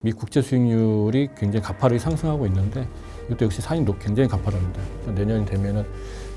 미 국제 수익률이 굉장히 가파르게 상승하고 있는데 이것도 역시 사인도 굉장히 가파릅니다. 내년이 되면은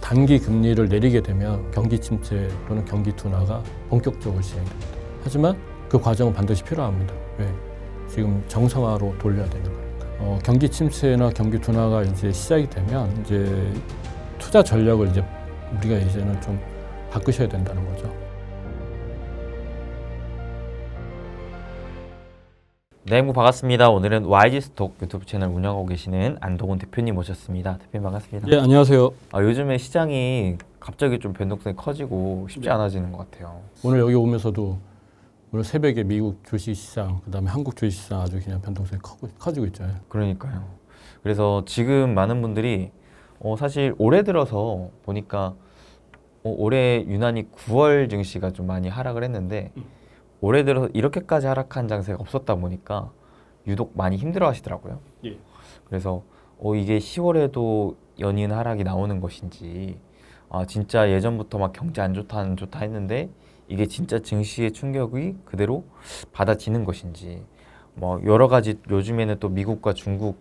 단기 금리를 내리게 되면 경기 침체 또는 경기 둔화가 본격적으로 시행됩니다. 하지만 그 과정은 반드시 필요합니다. 왜? 지금 정상화로 돌려야 되는 거니까. 경기 침체나 경기 둔화가 이제 시작이 되면 이제 투자 전략을 이제 우리가 이제는 좀 바꾸셔야 된다는 거죠. 네, 반갑습니다. 오늘은 YG스톡 유튜브 채널 운영하고 계시는 안동훈 대표님 모셨습니다. 대표님 반갑습니다. 네, 안녕하세요. 요즘에 시장이 갑자기 좀 변동성이 커지고 쉽지 않아지는 것 같아요. 오늘 여기 오면서도 오늘 새벽에 미국 주식시장, 그다음에 한국 주식시장 아주 그냥 변동성이 커지고 있잖아요. 그러니까요. 그래서 지금 많은 분들이 사실 올해 들어서 보니까 올해 유난히 9월 증시가 좀 많이 하락을 했는데 올해 들어서 이렇게까지 하락한 장세가 없었다 보니까 유독 많이 힘들어 하시더라고요. 예. 그래서 이게 10월에도 연이은 하락이 나오는 것인지 진짜 예전부터 막 경제 안 좋다 했는데 이게 진짜 증시의 충격이 그대로 받아지는 것인지 뭐 여러 가지 요즘에는 또 미국과 중국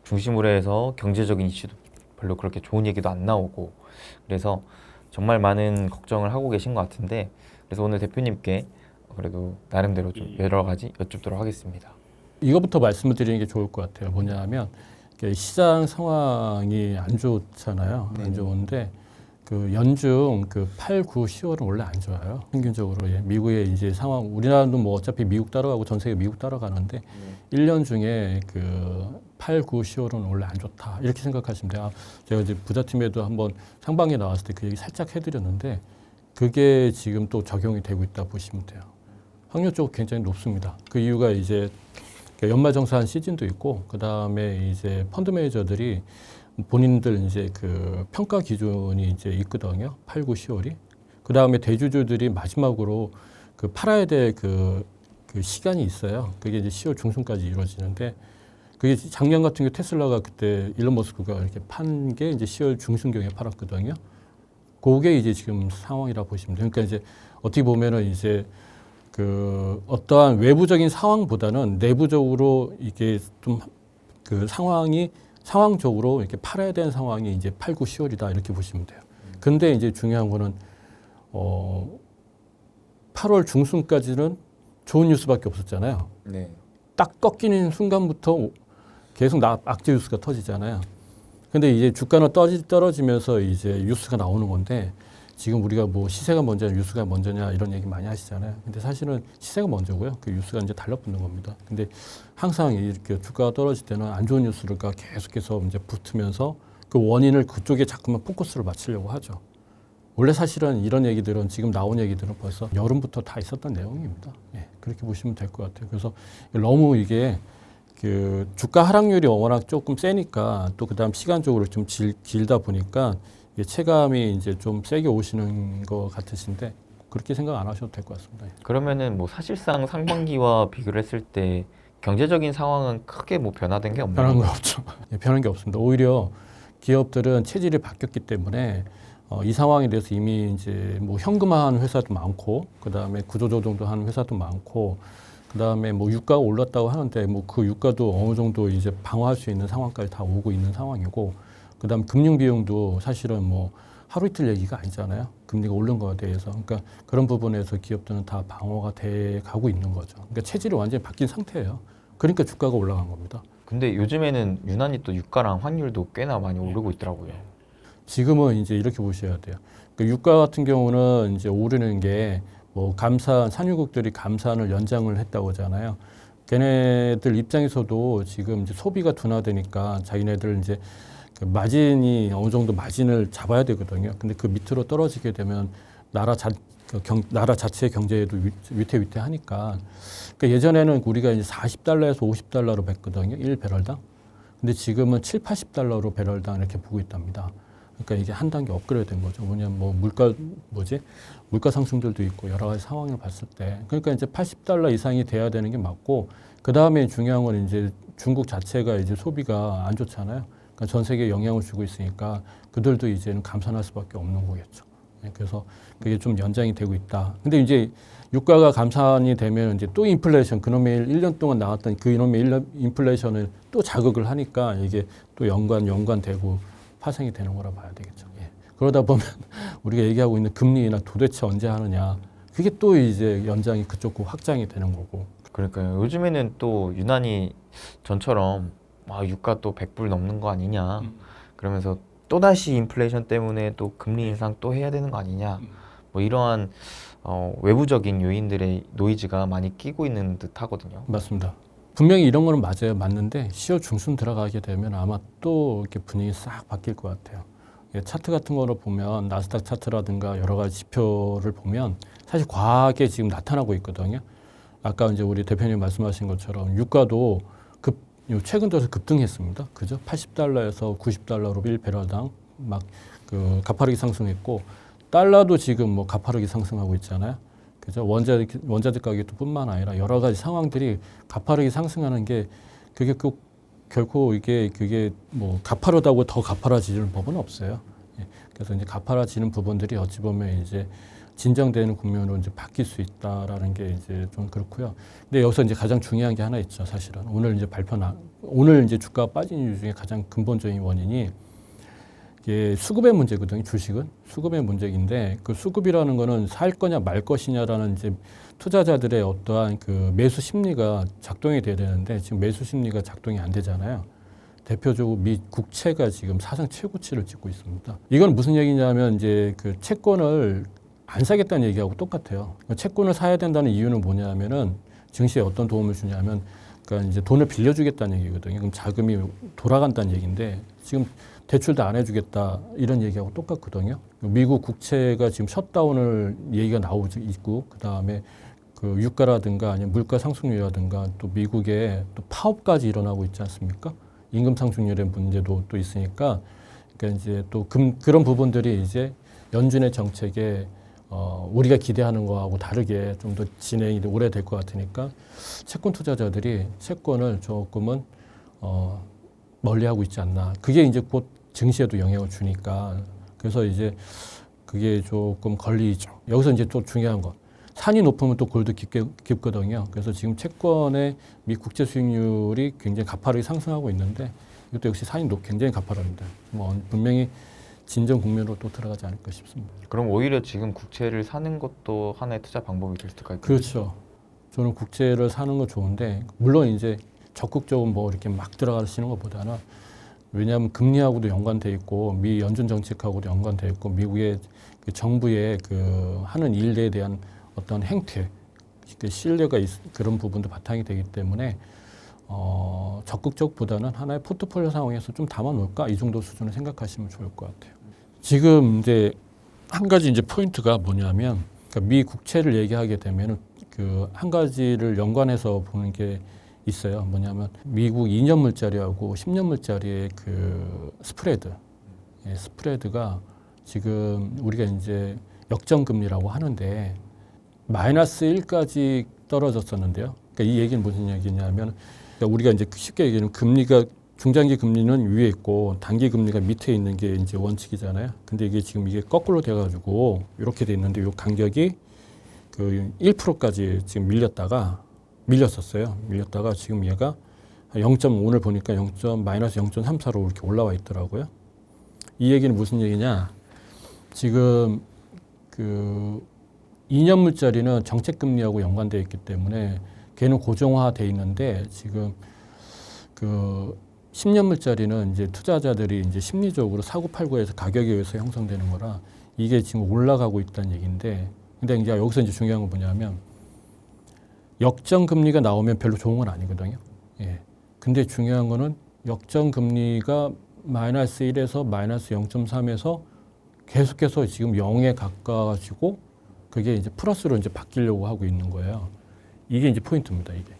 중심으로 해서 경제적인 이슈도 별로 그렇게 좋은 얘기도 안 나오고 그래서 정말 많은 걱정을 하고 계신 것 같은데 그래서 오늘 대표님께 그래도 나름대로 좀 여러 가지 여쭙도록 하겠습니다. 이거부터 말씀을 드리는 게 좋을 것 같아요. 뭐냐면 시장 상황이 안 좋잖아요. 안 좋은데 그 연중 그 8, 9, 10월은 원래 안 좋아요. 평균적으로 미국의 이제 상황 우리나라도 뭐 어차피 미국 따라가고 전 세계 미국 따라가는데 1년 중에 그 8, 9, 10월은 원래 안 좋다. 이렇게 생각하시면 돼요. 제가 이제 부자팀에도 한번 상반기에 나왔을 때 그 얘기 살짝 해드렸는데 그게 지금 또 적용이 되고 있다 보시면 돼요. 확률적으로 굉장히 높습니다. 그 이유가 이제 연말정산 시즌도 있고, 그 다음에 이제 펀드 매니저들이 본인들 이제 그 평가 기준이 이제 있거든요. 8, 9, 10월이. 그 다음에 대주주들이 마지막으로 그 팔아야 될 그 시간이 있어요. 그게 이제 10월 중순까지 이루어지는데, 그게 작년 같은 경우 테슬라가 그때 일론 머스크가 이렇게 판 게 이제 10월 중순경에 팔았거든요. 그게 이제 지금 상황이라 보시면 돼요. 그러니까 이제 어떻게 보면은 이제 그 어떠한 외부적인 상황보다는 내부적으로 이게 좀 그 상황적으로 이렇게 팔아야 되는 상황이 이제 8, 9, 10월이다 이렇게 보시면 돼요. 근데 이제 중요한 거는 8월 중순까지는 좋은 뉴스밖에 없었잖아요. 네. 딱 꺾이는 순간부터 계속 악재 뉴스가 터지잖아요. 근데 이제 주가는 떨어지면서 이제 뉴스가 나오는 건데 지금 우리가 뭐 시세가 먼저냐 뉴스가 먼저냐 이런 얘기 많이 하시잖아요. 근데 사실은 시세가 먼저고요. 그 뉴스가 이제 달라붙는 겁니다. 근데 항상 이렇게 주가가 떨어질 때는 안 좋은 뉴스가 계속해서 이제 붙으면서 그 원인을 그쪽에 자꾸만 포커스를 맞추려고 하죠. 원래 사실은 이런 얘기들은 지금 나온 얘기들은 벌써 여름부터 다 있었던 내용입니다. 예, 그렇게 보시면 될 것 같아요. 그래서 너무 이게 그 주가 하락률이 워낙 조금 세니까 또 그다음 시간적으로 좀 길다 보니까 체감이 이제 좀 세게 오시는 것 같으신데 그렇게 생각 안 하셔도 될 것 같습니다. 그러면은 뭐 사실상 상반기와 비교를 했을 때 경제적인 상황은 크게 뭐 변화된 게 없나요? 변한 거 없죠. 변한 게 없습니다. 오히려 기업들은 체질이 바뀌었기 때문에 이 상황에 대해서 이미 이제 뭐 현금화한 회사도 많고 그다음에 구조조정도 하는 회사도 많고 그다음에 뭐 유가가 올랐다고 하는데 뭐 그 유가도 어느 정도 이제 방어할 수 있는 상황까지 다 오고 있는 상황이고 그다음 금융 비용도 사실은 뭐 하루 이틀 얘기가 아니잖아요. 금리가 오른 거에 대해서. 그러니까 그런 부분에서 기업들은 다 방어가 돼 가고 있는 거죠. 그러니까 체질이 완전히 바뀐 상태예요. 그러니까 주가가 올라간 겁니다. 근데 요즘에는 유난히 또 유가랑 환율도 꽤나 많이 오르고 있더라고요. 지금은 이제 이렇게 보셔야 돼요. 그러니까 유가 같은 경우는 이제 오르는 게 뭐 산유국들이 감산을 연장을 했다고 하잖아요. 걔네들 입장에서도 지금 이제 소비가 둔화되니까 자기네들 이제 그 마진이 어느 정도 마진을 잡아야 되거든요. 근데 그 밑으로 떨어지게 되면 나라 자체의 경제에도 위태위태하니까. 그러니까 예전에는 우리가 이제 40달러에서 50달러로 뵀거든요. 1배럴당. 근데 지금은 7, 80달러로 배럴당 이렇게 보고 있답니다. 그러니까 이게 한 단계 업그레이드 된 거죠. 뭐냐면 뭐 물가 상승들도 있고 여러 가지 상황을 봤을 때. 그러니까 이제 80달러 이상이 돼야 되는 게 맞고 그 다음에 중요한 건 이제 중국 자체가 이제 소비가 안 좋잖아요. 그러니까 전 세계에 영향을 주고 있으니까 그들도 이제는 감산할 수밖에 없는 거겠죠. 그래서 그게 좀 연장이 되고 있다. 근데 이제 유가가 감산이 되면 이제 또 인플레이션, 그놈의 1년 동안 나왔던 그 이놈의 인플레이션을 또 자극을 하니까 이게 또 연관되고 파생이 되는 거라 봐야 되겠죠. 예. 그러다 보면 우리가 얘기하고 있는 금리나 도대체 언제 하느냐. 그게 또 이제 연장이 그쪽 확장이 되는 거고. 그러니까요. 요즘에는 또 유난히 전처럼 유가 또 100불 넘는 거 아니냐. 그러면서 또다시 인플레이션 때문에 또 금리 인상 또 해야 되는 거 아니냐. 뭐 이러한 외부적인 요인들의 노이즈가 많이 끼고 있는 듯 하거든요. 맞습니다. 분명히 이런 거는 맞아요. 맞는데 10월 중순 들어가게 되면 아마 또 이렇게 분위기 싹 바뀔 것 같아요. 차트 같은 거를 보면 나스닥 차트라든가 여러 가지 지표를 보면 사실 과하게 지금 나타나고 있거든요. 아까 이제 우리 대표님 말씀하신 것처럼 유가도 최근 들어서 급등했습니다. 그죠? 80달러에서 90달러로 1배럴당 막 가파르게 상승했고 달러도 지금 뭐 가파르게 상승하고 있잖아요. 그죠? 원자재 가격도 뿐만 아니라 여러 가지 상황들이 가파르게 상승하는 게 그게 결코 그게 뭐 가파르다고 더 가파라지는 법은 없어요. 예. 그래서 이제 가파라지는 부분들이 어찌 보면 이제 진정되는 국면으로 이제 바뀔 수 있다라는 게 이제 좀 그렇고요. 근데 여기서 이제 가장 중요한 게 하나 있죠, 사실은. 오늘 이제 주가가 빠진 이유 중에 가장 근본적인 원인이 이게 수급의 문제거든요. 주식은 수급의 문제인데 그 수급이라는 거는 살 거냐 말 것이냐라는 이제 투자자들의 어떠한 그 매수 심리가 작동이 돼야 되는데 지금 매수 심리가 작동이 안 되잖아요. 대표적으로 미 국채가 지금 사상 최고치를 찍고 있습니다. 이건 무슨 얘기냐면 이제 그 채권을 안 사겠다는 얘기하고 똑같아요. 채권을 사야 된다는 이유는 뭐냐면은 증시에 어떤 도움을 주냐면 그러니까 이제 돈을 빌려주겠다는 얘기거든요. 그럼 자금이 돌아간다는 얘기인데 지금 대출도 안 해주겠다 이런 얘기하고 똑같거든요. 미국 국채가 지금 셧다운을 얘기가 나오고 있고 그 다음에 그 유가라든가 아니면 물가 상승률이라든가 또 미국에 또 파업까지 일어나고 있지 않습니까? 임금 상승률의 문제도 또 있으니까 그러니까 이제 또 그런 부분들이 이제 연준의 정책에 우리가 기대하는 거하고 다르게 좀 더 진행이 오래될 것 같으니까 채권 투자자들이 채권을 조금은 멀리하고 있지 않나. 그게 이제 곧 증시에도 영향을 주니까 그래서 이제 그게 조금 걸리죠. 여기서 이제 또 중요한 건 산이 높으면 또 골도 깊거든요. 그래서 지금 채권의 미 국채 수익률이 굉장히 가파르게 상승하고 있는데 이것도 역시 산이 굉장히 가파릅니다. 뭐 분명히 진정 국면으로 또 들어가지 않을까 싶습니다. 그럼 오히려 지금 국채를 사는 것도 하나의 투자 방법이 될 수가 있겠죠. 그렇죠. 저는 국채를 사는 거 좋은데 물론 이제 적극적으로 뭐 이렇게 막 들어가시는 것보다는 왜냐하면 금리하고도 연관돼 있고 미 연준 정책하고도 연관돼 있고 미국의 그 정부의 그 하는 일에 대한 어떤 행태, 그 신뢰가 그런 부분도 바탕이 되기 때문에 적극적보다는 하나의 포트폴리오 상황에서 좀 담아놓을까 이 정도 수준을 생각하시면 좋을 것 같아요. 지금 이제 한 가지 이제 포인트가 뭐냐면 그러니까 미 국채를 얘기하게 되면은 그 한 가지를 연관해서 보는 게 있어요. 뭐냐면 미국 2년 물짜리하고 10년 물짜리의 그 스프레드, 스프레드가 지금 우리가 이제 역전금리라고 하는데 마이너스 1까지 떨어졌었는데요. 그러니까 이 얘기는 무슨 얘기냐면 그러니까 우리가 이제 쉽게 얘기하면 금리가 중장기 금리는 위에 있고 단기 금리가 밑에 있는 게 이제 원칙이잖아요. 근데 이게 지금 이게 거꾸로 돼가지고 이렇게 돼 있는데 이 간격이 그 1%까지 지금 밀렸었어요. 밀렸다가 지금 얘가 0.5 오늘 보니까 마이너스 0.34로 이렇게 올라와 있더라고요. 이 얘기는 무슨 얘기냐? 지금 그 2년 물짜리는 정책 금리하고 연관되어 있기 때문에 걔는 고정화돼 있는데 지금 그 10년 물짜리는 이제 투자자들이 이제 심리적으로 사고 팔고해서 가격에 의해서 형성되는 거라 이게 지금 올라가고 있다는 얘기인데 근데 이제 여기서 이제 중요한 건 뭐냐면 역전 금리가 나오면 별로 좋은 건 아니거든요. 예. 근데 중요한 거는 역전 금리가 마이너스 1에서 마이너스 0.3에서 계속해서 지금 0에 가까워지고 그게 이제 플러스로 이제 바뀌려고 하고 있는 거예요. 이게 이제 포인트입니다. 이게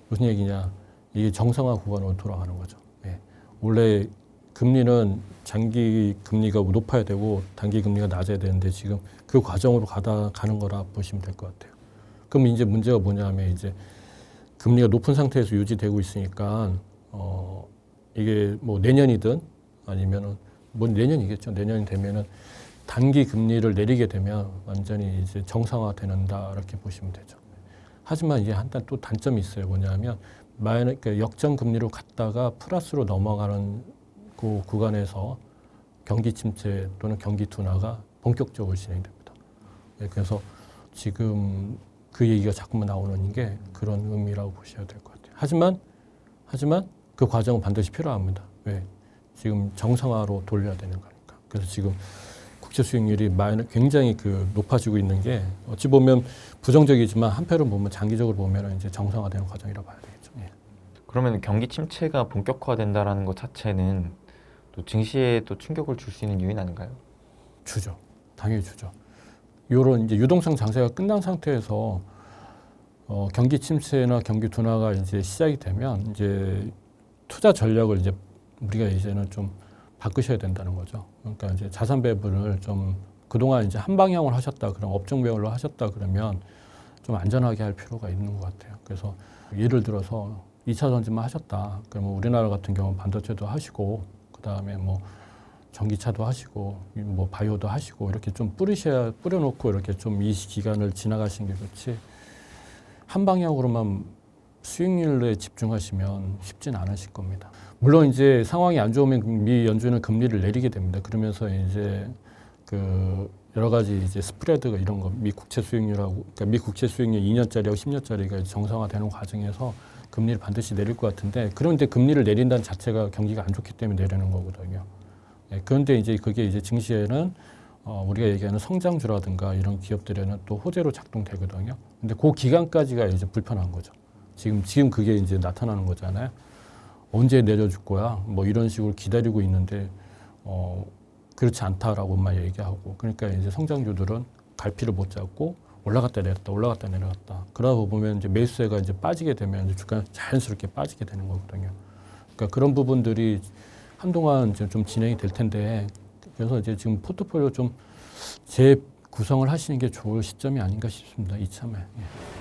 무슨 얘기냐? 이게 정상화 구간으로 돌아가는 거죠. 예. 원래 금리는 장기 금리가 높아야 되고 단기 금리가 낮아야 되는데 지금 그 과정으로 가는 거라 보시면 될 것 같아요. 그럼 이제 문제가 뭐냐면 이제 금리가 높은 상태에서 유지되고 있으니까 이게 뭐 내년이든 아니면은 뭐 내년이겠죠. 내년이 되면은 단기 금리를 내리게 되면 완전히 이제 정상화되는다 이렇게 보시면 되죠. 하지만 이제 한 또 단점이 있어요. 뭐냐면 그러니까 역전 금리로 갔다가 플러스로 넘어가는 그 구간에서 경기 침체 또는 경기 둔화가 본격적으로 진행됩니다. 그래서 지금 그 얘기가 자꾸만 나오는 게 그런 의미라고 보셔야 될 것 같아요. 하지만 그 과정은 반드시 필요합니다. 왜? 지금 정상화로 돌려야 되는 거니까. 그래서 지금 국채 수익률이 굉장히 높아지고 있는 게 어찌 보면 부정적이지만 한편으로 보면 장기적으로 보면 이제 정상화되는 과정이라고 봐야 되겠죠. 예. 그러면 경기 침체가 본격화된다라는 것 자체는 또 증시에 또 충격을 줄 수 있는 요인 아닌가요? 주죠. 당연히 주죠. 요런 이제 유동성 장세가 끝난 상태에서 경기 침체나 경기 둔화가 이제 시작이 되면 이제 투자 전략을 이제 우리가 이제는 좀 바꾸셔야 된다는 거죠. 그러니까 이제 자산 배분을 좀 그동안 이제 한 방향으로 하셨다, 그런 업종별로 하셨다 그러면 좀 안전하게 할 필요가 있는 것 같아요. 그래서 예를 들어서 2차 전지만 하셨다. 그러면 우리나라 같은 경우는 반도체도 하시고, 그 다음에 뭐 전기차도 하시고, 뭐 바이오도 하시고 이렇게 좀 뿌려놓고 이렇게 좀 이 기간을 지나가시는 게 좋지. 한 방향으로만 수익률에 집중하시면 쉽진 않으실 겁니다. 물론 이제 상황이 안 좋으면 미 연준은 금리를 내리게 됩니다. 그러면서 이제 여러 가지 이제 스프레드가 이런 거, 미 국채 수익률하고, 그러니까 미 국채 수익률 2년짜리하고 10년짜리가 정상화되는 과정에서 금리를 반드시 내릴 것 같은데, 그런데 금리를 내린다는 자체가 경기가 안 좋기 때문에 내리는 거거든요. 그런데 이제 그게 이제 증시에는 우리가 얘기하는 성장주라든가 이런 기업들에는 또 호재로 작동되거든요. 근데 그 기간까지가 이제 불편한 거죠. 지금 그게 이제 나타나는 거잖아요. 언제 내려줄 거야? 뭐 이런 식으로 기다리고 있는데 그렇지 않다라고만 얘기하고, 그러니까 이제 성장주들은 갈피를 못 잡고 올라갔다 내려갔다. 그러다 보면 이제 매수세가 이제 빠지게 되면 이제 주가 자연스럽게 빠지게 되는 거거든요. 그러니까 그런 부분들이 한동안 이제 좀 진행이 될 텐데, 그래서 이제 지금 포트폴리오 좀 재구성을 하시는 게 좋을 시점이 아닌가 싶습니다. 이참에. 예.